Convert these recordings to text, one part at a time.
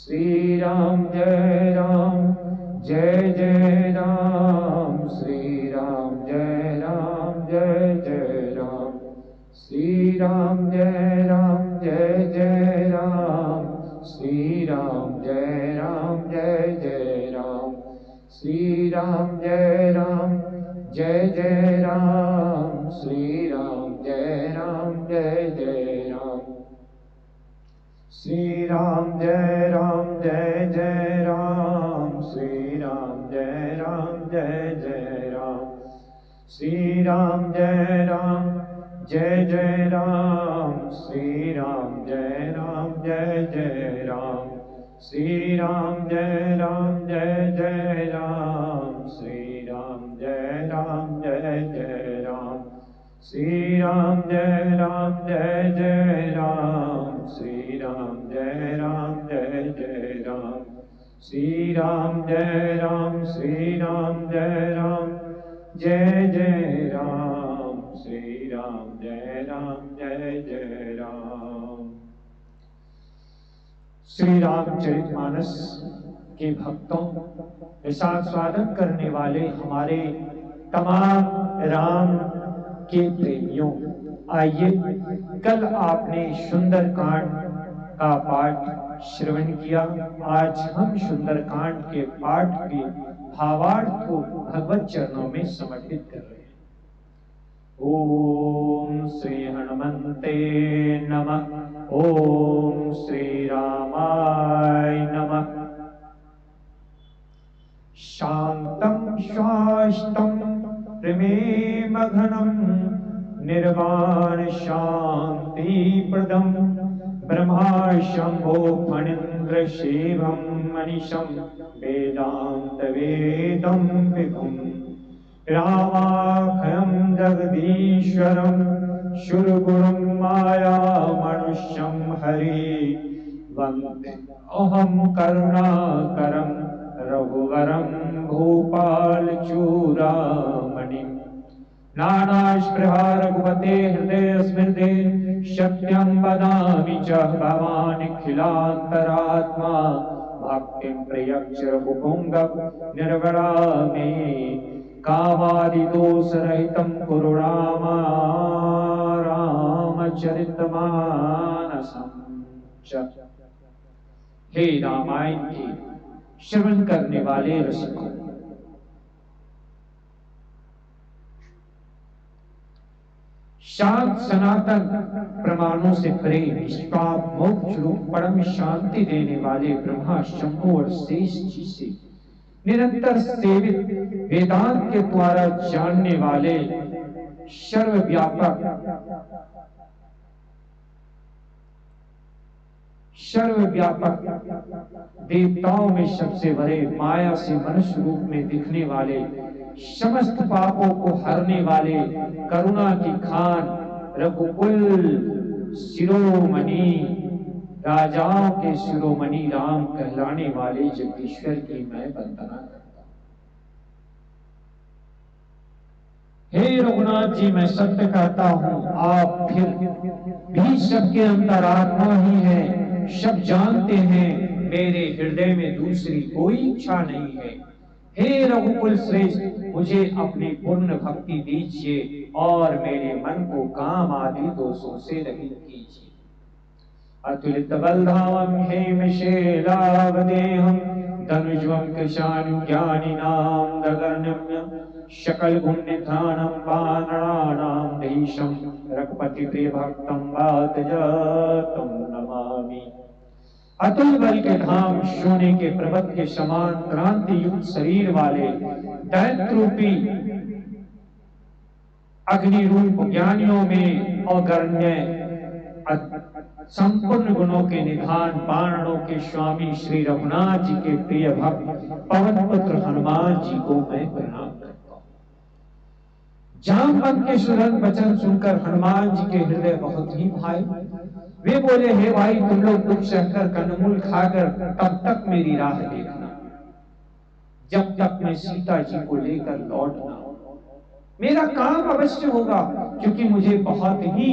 श्री राम जय राम जय जय राम। श्री राम जय राम जय जय राम। श्री राम जय राम जय जय राम। श्री राम जय राम जय जय राम। श्री राम जय राम जय जय राम। श्री राम जय राम जय जय राम। श्री राम जय राम जय जय राम। श्री राम जय राम जय जय राम। श्री राम जय राम जय जय राम। श्री राम जय राम जय जय राम। श्री राम जय राम जय जय राम। श्री राम जय राम जय जय राम। श्री राम जय राम जय जय राम। श्री राम जय राम जय जय राम। श्री राम जय राम। श्री राम जय राम जय जय राम। श्री राम जय राम जय जय राम। श्री रामचरितमानस के भक्तों के साथ स्वागत करने वाले हमारे तमाम राम के प्रेमियों, आइए, कल आपने सुंदरकांड का पाठ श्रवण किया। आज हम सुंदरकांड के पाठ के भावार्थ को भगवत चरणों में समर्पित कर रहे हैं। ओम श्री हनुमते नमः। ओम श्री रामाय नमः। शांतं शास्तं प्रेमघनं निर्वाण शांति प्रदं ब्रह्मा शंभो फणीन्द्र शिवं मनीषं वेदांत वेदं विभुं रामाख्यं जगदीश्वरं शूरगुरुं माया मनुष्यं हरि वन्दे अहं करुणाकरं रघुवरं भूपाल चूड़ामणिं नानास्पृहा रघुपते हृदय स्मृते सत्यं वदामि च भवानिखिलान्तरात्मा भक्तिं प्रयच्छ रघुपुंगव निर्वरामि कामादिदोषरहितं कुरु रामचरितमानसं च। हे रामायण के श्रवण करने वाले रसिकों, शांत सनातन प्रमाणों से परे निष्पाप मोक्ष रूप परम शांति देने वाले ब्रह्मा शंभु और शेष जी से निरंतर सेवित वेदांत के द्वारा जानने वाले सर्वव्यापक देवताओं में सबसे बड़े माया से मनुष्य रूप में दिखने वाले समस्त पापों को हरने वाले करुणा की खान रघुकुल शिरोमणि राजाओं के शिरोमणि राम कहलाने वाले जगदीश्वर की मैं वंदना करता हूं। हे रघुनाथ जी, मैं सत्य कहता हूं, आप फिर भी सबके अंतरात्मा ही हैं, सब जानते हैं, मेरे हृदय में दूसरी कोई इच्छा नहीं है। हे रघुकुल श्रेष्ठ, मुझे अपनी पूर्ण भक्ति दीजिए और मेरे मन को काम आदि दोषों से रहित कीजिए। अतुलित बलधामं हेमशैलावदेहं धनुज्वं कृशानुज्ञानिनां दगर्नम्यं सकल गुणनिधानं वानराणां धीशं रघुपति भक्तं वातजातं नमामि। अतुल बल के धाम, सोने के पर्वत के समान क्रांति युक्त शरीर वाले दैत्य रूपी अग्नि रूप ज्ञानियों में अगण्य संपूर्ण गुणों के निधान वानरों के स्वामी श्री रघुनाथ जी के प्रिय भक्त पवन पुत्र हनुमान जी को मैं प्रणाम करता हूँ। जामवंत के सुरन वचन सुनकर हनुमान जी के हृदय बहुत ही भाई। वे बोले, हे भाई, तुम लोग दुख सहकर कंदमूल खाकर तब तक मेरी राह देखना, जब तक मैं सीता जी को लेकर लौट ना आऊं। मेरा काम अवश्य होगा, क्योंकि मुझे बहुत ही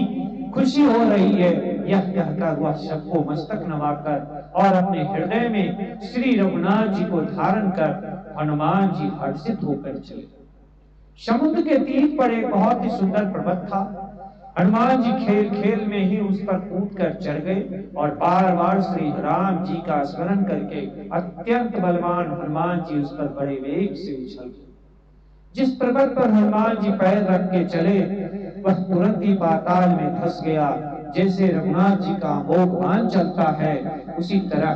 खुशी हो रही है यह कहकर वह सबको मस्तक नवाकर और अपने हृदय में श्री रघुनाथ जी को धारण कर हनुमान जी हर्षित होकर चले। समुद्र के तीर पर एक बहुत ही सुंदर पर्वत था। हनुमान जी खेल खेल में ही उस पर कूद कर चढ़ गए और बार बार श्री राम जी का स्मरण करके अत्यंत बलवान हनुमान जी उस पर बड़े वेग से उछल गए। जिस पर्वत पर हनुमान जी पैर रख के चले वह तुरंत ही पाताल में धंस गया। जैसे रघुनाथ जी का अमोघ बाण चलता है उसी तरह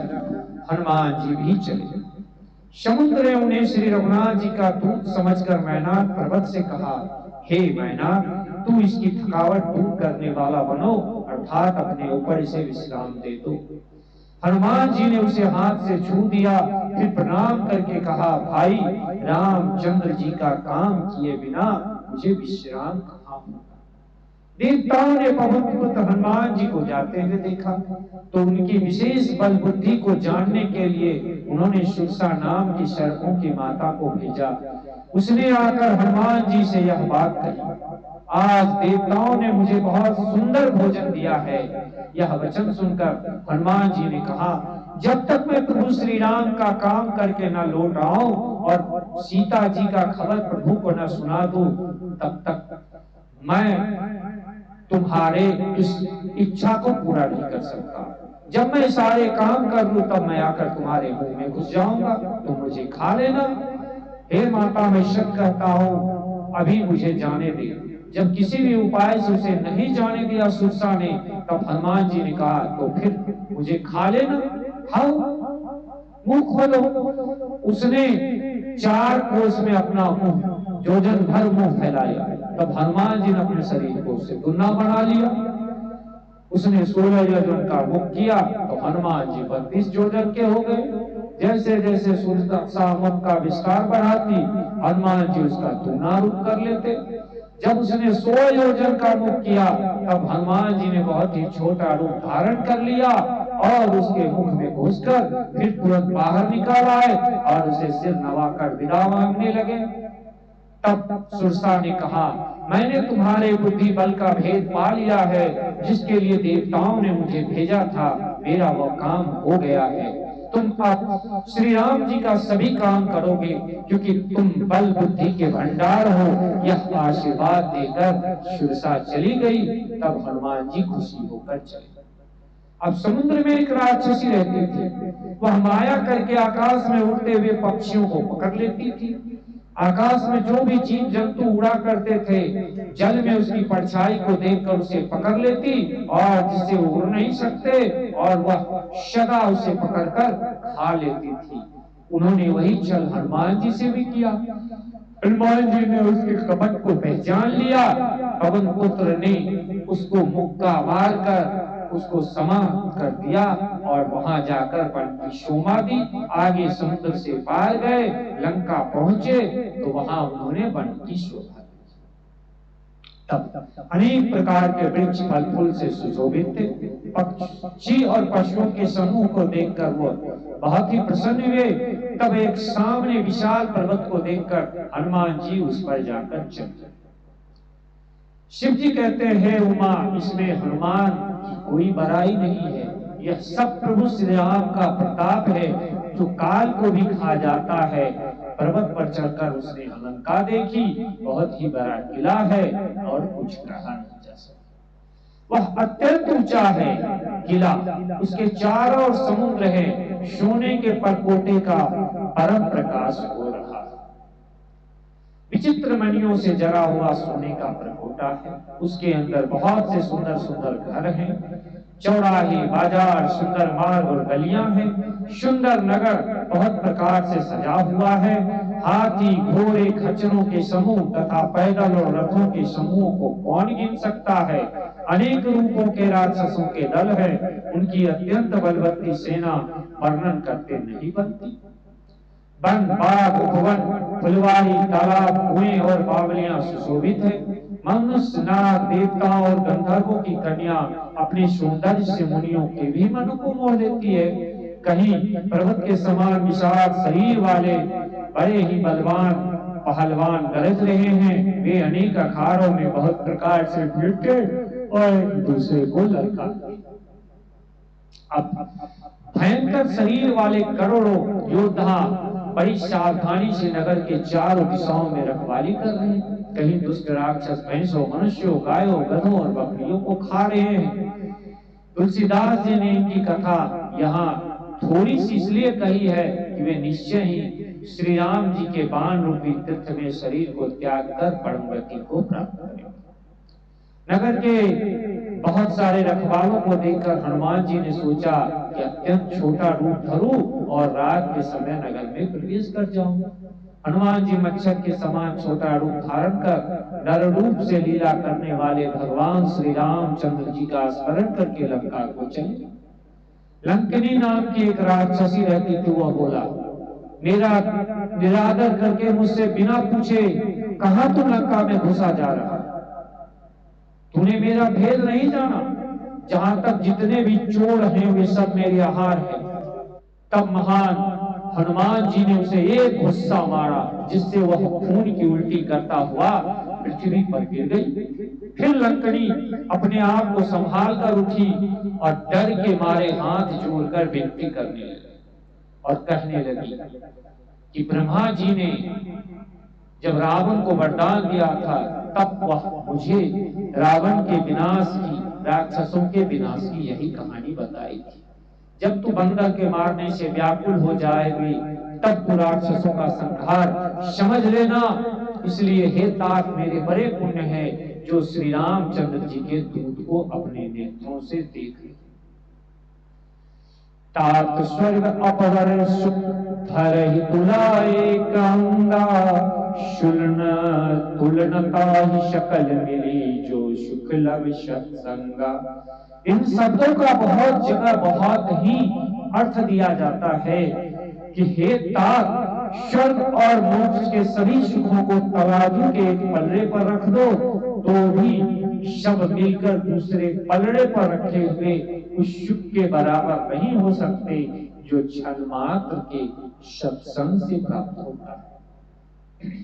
हनुमान जी भी चले। समुद्र ने उन्हें श्री रघुनाथ जी का दूत समझकर मैनाक पर्वत से कहा, हे मैनाक, तू इसकी थकावट दूर करने वाला बनो, अर्थात अपने ऊपर इसे विश्राम दे दो। हनुमान जी ने उसे हाथ से छू दिया, फिर प्रणाम करके कहा, भाई रामचंद्र जी का काम किए बिना मुझे विश्राम कहाँ होगा। देवताओं ने पवन पुत्र हनुमान जी को जाते हुए देखा तो उनकी विशेष बल बुद्धि को जानने के लिए उन्होंने सुरसा नाम की सर्पों की माता को भेजा। उसने आकर हनुमान जी से यह बात कही, आज देवताओं ने मुझे बहुत सुंदर भोजन दिया है। यह वचन सुनकर हनुमान जी ने कहा, जब तक मैं प्रभु श्री राम का काम करके न लौट आऊं और सीता जी का खबर प्रभु को न सुना दूं, तब तक मैं तुम्हारे इस इच्छा को पूरा नहीं कर सकता। जब मैं सारे काम कर लूं तब मैं आकर तुम्हारे मुंह में घुस जाऊंगा, तुम मुझे खा लेना। हे माता, मैं सच कहता हूं, अभी मुझे जाने दे। जब किसी भी उपाय से उसे नहीं जाने दिया सुरसा ने, तब हनुमान जी ने कहा, तो फिर मुझे खा लेना, खाओ, मुंह खोलो। उसने 4 कोस में अपना मुंह योजन भर मुंह फैलाया। तब हनुमान जी ने अपने शरीर को उससे दुगना बना लिया। उसने 16 योजन का मुख किया तो हनुमान जी 32 योजन के हो गए। जैसे जैसे सुरसा मुख का विस्तार बढ़ाती हनुमान जी उसका दूना रूप कर लेते। जब उसने 100 योजन का मुख किया तब हनुमान जी ने बहुत ही छोटा रूप धारण कर लिया और उसके मुख में घुसकर फिर तुरंत बाहर निकाल आए और उसे सिर नवाकर विदा मांगने लगे। तब सुरसा ने कहा, मैंने तुम्हारे बुद्धि बल का भेद पा लिया है। जिसके लिए देवताओं ने मुझे भेजा था, मेरा वो काम हो गया है। तुम अब श्री राम जी का सभी काम करोगे क्योंकि तुम बल बुद्धि के भंडार हो। यह आशीर्वाद देकर सुरसा चली गई। तब हनुमान जी खुशी होकर चले। अब समुद्र में एक राक्षसी रहती थी। वह माया करके आकाश में उड़ते हुए पक्षियों को पकड़ लेती थी। आकाश में जो भी जीव जंतु उड़ा करते थे, जल में उसकी परछाई को देखकर उसे पकड़ लेती और जिससे वो उड़ नहीं सकते और वह सदा उसे पकड़कर खा लेती थी। उन्होंने वही छल हनुमान जी से भी किया। हनुमान जी ने उसके कपट को पहचान लिया। पवन पुत्र ने उसको मुक्का मारकर उसको समाप्त कर दिया और वहां जाकर वन की शोभा दी। आगे समुद्र से पार गए, लंका पहुंचे तो वहां उन्होंने वन की शोभा दी। तब अनेक प्रकार के वृक्ष फल फूल से सुशोभित थे। पक्षी और पशुओं के समूह को देखकर वो बहुत ही प्रसन्न हुए। तब एक सामने विशाल पर्वत को देखकर हनुमान जी उस पर जाकर चढ़े। शिव जी कहते हैं, उमा, इसमें हनुमान की कोई बड़ाई नहीं है। यह सब प्रभु श्री राम का प्रताप है जो काल को भी खा जाता है। पर्वत पर चढ़कर उसने लंका देखी। बहुत ही बड़ा किला है और कुछ कहा नहीं जा सकता। वह अत्यंत ऊंचा है किला, उसके चारों ओर समुद्र है। सोने के परकोटे का परम प्रकाश हो रहा है। विचित्र मणियों से जरा हुआ सोने का परकोटा है। उसके अंदर बहुत से सुंदर सुंदर घर हैं, चौराहे, बाजार, सुंदर मार्ग और गलियां हैं। सुंदर नगर बहुत प्रकार से सजा हुआ है। हाथी, घोड़े, खच्चरों के समूह तथा पैदल और रथों के समूह को कौन गिन सकता है। अनेक रूपों के राक्षसों के दल हैं। उनकी अत्यंत बलवती सेना वर्णन करते नहीं बनती। वन, बाग, उपवन, फुलवारी, तालाब, कुएं और बावलियां सुशोभित है। मनुष्य, नाग, देवताओं और गंधर्वों की कन्या अपने सौंदर्य से मुनियों के भी मन को मोह लेती है। कहीं पर्वत के समान विशाल शरीर वाले बड़े ही बलवान पहलवान गरज रहे हैं। वे अनेक अखाड़ों में बहुत प्रकार से भिड़ते और एक दूसरे को लड़काते। अब भयंकर शरीर वाले करोड़ों योद्धा बड़ी सावधानी से नगर के चारों दिशाओं में रखवाली कर रहे हैं। कहीं दुष्ट राक्षस भैंसों, मनुष्यों, गायों, गधों और बकरियों को खा रहे हैं। तुलसीदास जी ने इनकी कथा यहाँ थोड़ी सी इसलिए कही है कि वे निश्चय ही श्री राम जी के बाण रूपी तीर्थ में शरीर को त्याग कर परम गति को प्राप्त करें। नगर के बहुत सारे रखवालों को देखकर हनुमान जी ने सोचा कि अत्यंत छोटा रूप धरूं और रात के समय नगर में प्रवेश कर जाऊं। हनुमान जी मच्छर के समान छोटा रूप धारण कर नर रूप से लीला करने वाले भगवान श्री रामचंद्र जी का स्मरण करके लंका को चले। लंकिनी नाम की एक राक्षसी रहती थी। वह बोला, मेरा निरादर करके मुझसे बिना पूछे कहां तुम लंका में घुसा जा रहा? तूने मेरा भेद नहीं जाना। जहां तक जितने भी चोर हैं वे सब मेरे आहार हैं। तब महान हनुमान जी ने उसे एक गुस्सा मारा जिससे वह खून की उल्टी करता हुआ पृथ्वी पर गिर गई। फिर लंकनी अपने आप को संभाल कर उठी और डर के मारे हाथ जोड़कर विनती करने लगी और कहने लगी कि ब्रह्मा जी ने जब रावण को वरदान दिया था तब वह मुझे रावण के विनाश की, राक्षसों के विनाश की यही कहानी बताई थी। जब तू बंदर के मारने से व्याकुल हो जाएगी तब तू राक्षसों का संहार समझ लेना। इसलिए हे तात, मेरे बड़े पुण्य है जो श्री रामचंद्र जी के दूत को अपने नेत्रों से देख ले। तात स्वर्ग अपहर सुख धरहि तुलाए गंगा, शुल्न तुलनता ही शकल मिली जो सुख लव सत्संगा। इन शब्दों का बहुत जगह बहुत ही अर्थ दिया जाता है कि हे तात, स्वर्ग और मोक्ष के सभी सुखों को तराजू के एक पल्ले पर रख दो तो भी सब मिलकर दूसरे पलड़े पर रखे हुए उस सुख के बराबर नहीं हो सकते जो क्षण मात्र के सत्संग से प्राप्त होता है।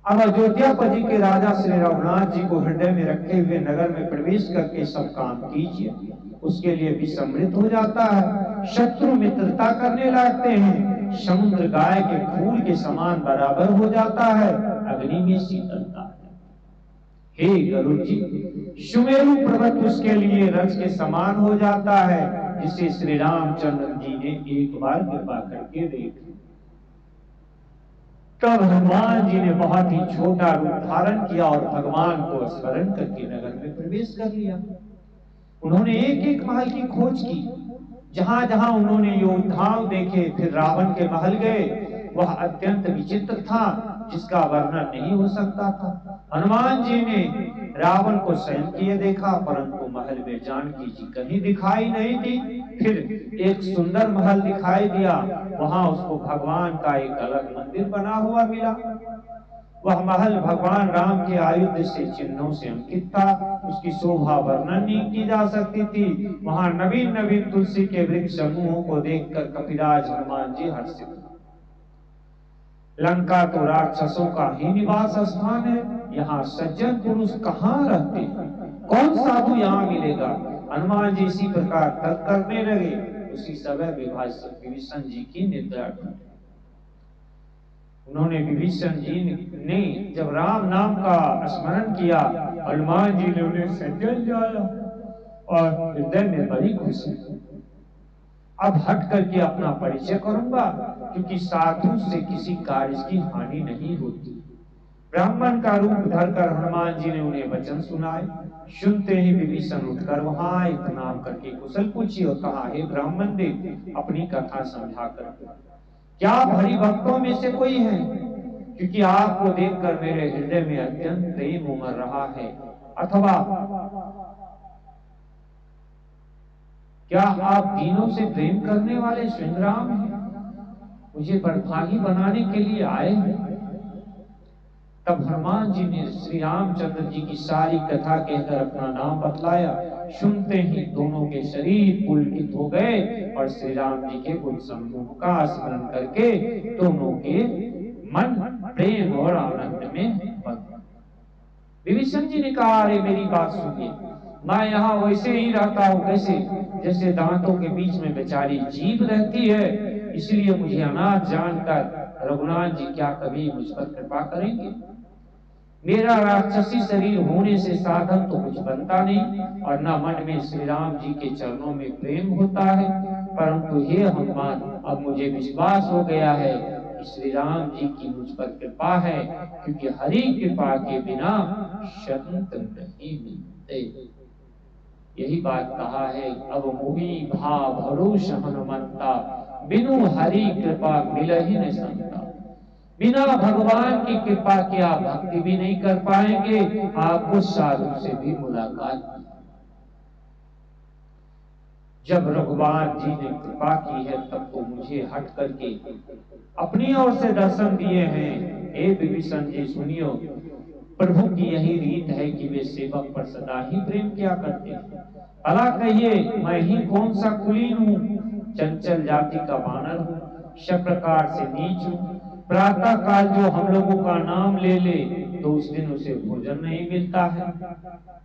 अब अयोध्यापति के राजा श्री रघुनाथ जी को हृदय में रखे हुए नगर में प्रवेश करके सब काम कीजिए। उसके लिए भी समृद्ध हो जाता है। शत्रु मित्रता करने लगते हैं। समुद्र गाय के खून के समान बराबर हो जाता है। अग्नि में शीतलता है। हे गरुड़ जी, सुमेरु पर्वत उसके लिए रथ के समान हो जाता है, जिसे श्री रामचंद्र जी ने एक बार कृपा करके देख। तब हनुमान जी ने बहुत ही छोटा रूप धारण किया और भगवान को स्मरण करके नगर में प्रवेश कर लिया। उन्होंने एक एक महल की खोज की। जहां जहां उन्होंने योद्धाओं देखे, फिर रावण के महल गए। वह अत्यंत विचित्र था, जिसका वर्णन नहीं हो सकता था। हनुमान जी ने रावण को शयन किए देखा, परंतु महल में जानकी जी कहीं दिखाई नहीं दी। फिर एक सुंदर महल दिखाई दिया। वहां उसको भगवान का एक अलग मंदिर बना हुआ मिला। वह महल भगवान राम के आयुध से, चिन्हों से अंकित था। उसकी शोभा वर्णन नहीं की जा सकती थी। वहां नवीन नवीन तुलसी के वृक्ष समूहों को देखकर कपिराज हनुमान जी हर्षित। लंका तो राक्षसों का ही निवास स्थान है। यहाँ सज्जन पुरुष कहाँ रहते हैं? कौन साधु यहाँ मिलेगा? हनुमान जी इसी प्रकार तर्क करने लगे। उसी समय विभीषण जी की निद्रा टूटी। उन्होंने विभीषण जी ने जब राम नाम का स्मरण किया, हनुमान जी ने उन्हें संजल जाया और हृदय में बड़ी खुशी। अब हट करके अपना परिचय करूंगा, क्योंकि साधु से किसी कार्य की हानि नहीं होती। ब्राह्मण का रूप धरकर हनुमान जी ने उन्हें वचन सुनाए। सुनते ही विभीषण उठकर वहां आए, प्रणाम करके कुशल पूछी और कहा, हे ब्राह्मण देव, अपनी कथा समझा कर। क्या आप हरि भक्तों में से कोई हैं? क्योंकि आपको देखकर मेरे हृदय में अत्यंत प्रेम उमड़ रहा है। अथवा क्या आप तीनों से प्रेम करने वाले स्वयं राम हैं? मुझे बड़भागी बनाने के लिए आए हैं? तब हनुमान जी ने श्री रामचंद्र जी की सारी कथा कहकर अपना नाम बतलाया। सुनते ही दोनों के शरीर पुलकित हो गए और श्री राम जी के गुण समूह का स्मरण करके दोनों के मन प्रेम और आनंद में बंद। विभीषण जी ने कहा, अरे मेरी बात सुनिए, मैं यहाँ वैसे ही रहता हूँ, कैसे, जैसे दांतों के बीच में बेचारी जीभ रहती है। इसलिए मुझे अनाथ जानकर रघुनाथ जी क्या कभी मुझ पर कृपा करेंगे? मेरा राक्षसी शरीर होने से साधन तो कुछ बनता नहीं, और न मन में श्री राम जी के चरणों में प्रेम होता है। परंतु हे हनुमान, अब मुझे विश्वास हो गया है कि श्री राम जी की मुझ पर कृपा है, क्योंकि हरि कृपा के बिना संत नहीं मिलते। यही बात कहा है, अब मोहि भा भरोस हनुमंता, बिनु हरि कृपा मिलहि न संता। बिना भगवान की कृपा के आप भक्ति भी नहीं कर पाएंगे, आपको साधु से भी मुलाकात। जब रघुवार जी ने कृपा की है, तब तो मुझे हट करके अपनी ओर से दर्शन दिए हैं। हे विभीषण जी सुनियो, प्रभु की यही रीत है कि वे सेवक पर सदा ही प्रेम किया करते हैं। भला कहिए, मैं ही कौन सा कुलीन हूँ, चंचल जाति का वानर हूँ, सब प्रकार से नीच हूँ। प्रातः काल जो हम लोगों का नाम ले ले, तो उस दिन उसे भोजन नहीं मिलता है।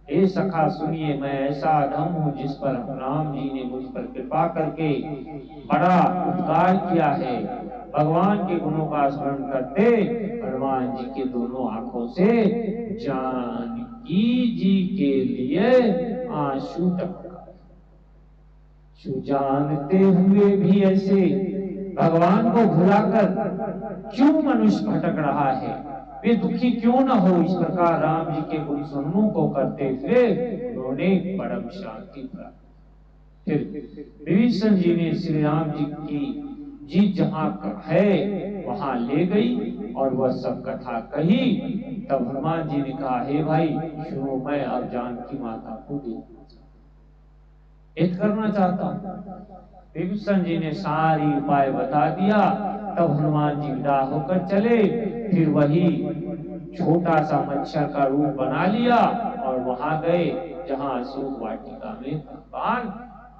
हे सखा सुनिए, मैं ऐसा अधम हूँ जिस पर राम जी ने मुझ पर कृपा करके बड़ा उपकार किया है। भगवान के गुणों का स्मरण करते हनुमान जी के दोनों आंखों से जानकी जी के लिए आंसू टपका। जानते हुए भी ऐसे भगवान को भुलाकर क्यों मनुष्य भटक रहा है? वे दुखी क्यों न हो? इस प्रकार राम जी के गुण सुनने को करते हुए उन्होंने परम शांति प्राप्त। फिर विभीषण जी ने श्री राम जी की जीत जहां है वहां ले गई और वह सब कथा कही। तब हनुमान जी ने कहा, हे भाई सुनो, मैं अब जानकी माता को देखना करना चाहता हूँ। विभीषण जी ने सारी उपाय बता दिया। तब हनुमान जी विदा होकर चले। फिर वही छोटा सा मच्छर का रूप बना लिया और वहां गए जहां अशोक वाटिका में भगवान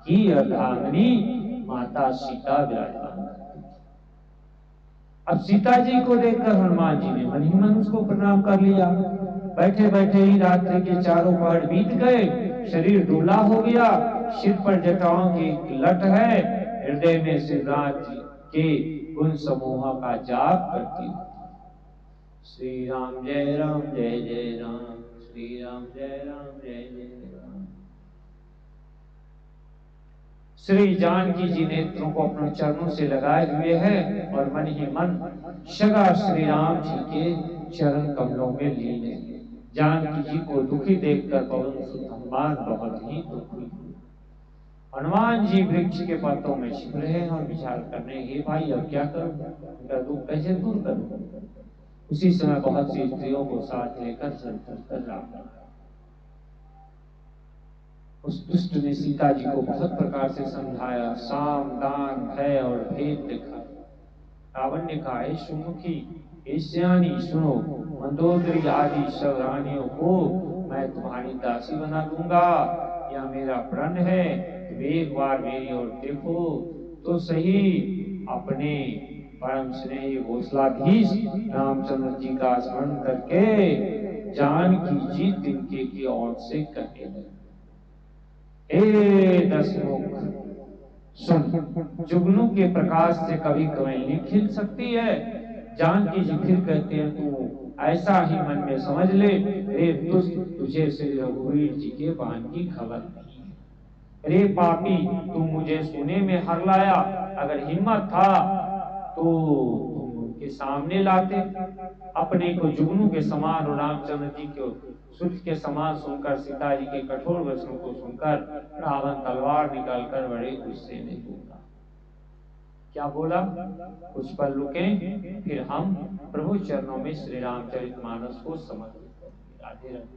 की अर्धांगिनी माता सीता विराजमान करती थी। अब सीता जी को देखकर हनुमान जी ने मन ही मन उसको प्रणाम कर लिया। बैठे बैठे ही रात्रि के चारों पहर बीत गए। शरीर दुबला हो गया, सिर पर जटाओं की लट है, हृदय में श्री राम जी के गुण समूह का जाप करती हूँ। श्री राम जय राम जय जय राम, श्री राम जय राम जय जय राम। श्री जानकी जी नेत्रों को अपने चरणों से लगाए हुए हैं और मन ही मन सदा श्री राम जी के चरण कमलों में लीन है। जानकी जी को दुखी देखकर पवन सुत हनुमान बहुत ही दुखी हुए। हनुमान जी वृक्ष के पत्तों में छिप रहे हैं और विचार करने, हे भाई अब क्या करूं, उनका दुख कैसे दूर करूं। उसी समय बहुत सी स्त्रियों को साथ लेकर चल राम आए। उस दुष्ट ने सीता जी को बहुत प्रकार से समझाया, साम दान भय और भेद दिखाया। रावण ने कहा, हे सुमुखी, हे सियानी सुनो, मंदोदरी आदि सब रानियों को मैं तुम्हारी दासी बना दूंगा। यह मेरा प्रण है, तुम एक बार मेरी ओर देखो तो सही। अपने परम स्नेही घोषलाधीश रामचंद्र जी का स्मरण करके जानकी जी तिनके की ओर से कहने लगे, हे दशमुख सुन, जुगनू के प्रकाश से कभी कमल खिल सकती है। जानकी जी फिर कहते हैं, तू ऐसा ही मन में समझ ले, रे दुष्ट, तुझे श्री रघुवीर जी के बाण की खबर नहीं है। रे पापी, तू मुझे सोने में हर लाया, अगर हिम्मत था तो तुम उनके सामने लाते। अपने को जुगनू के समान और रामचंद्र जी को सूर्य के समान सुनकर, सीता जी के कठोर वचनों को सुनकर रावण तलवार निकालकर बड़े गुस्से में बोला। क्या बोला? कुछ पल रुके, फिर हम प्रभु चरणों में श्री रामचरितमानस को समर्पित करेंगे। राधे राधे।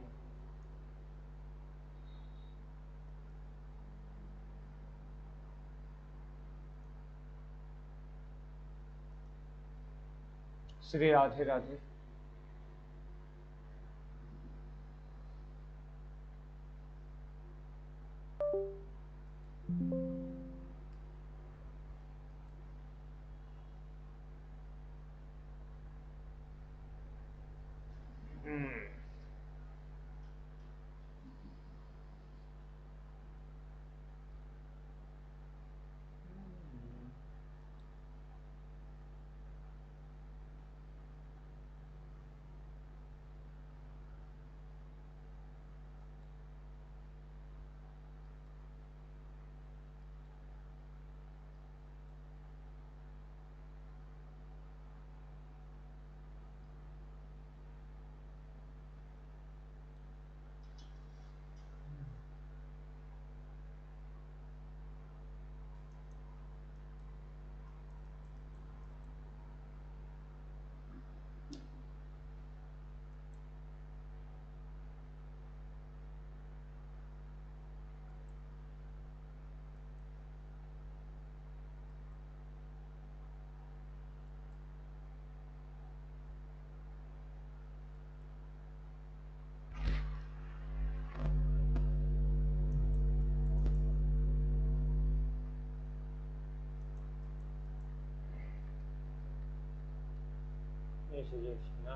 श्री राधे राधे। ऐसे जैसे ना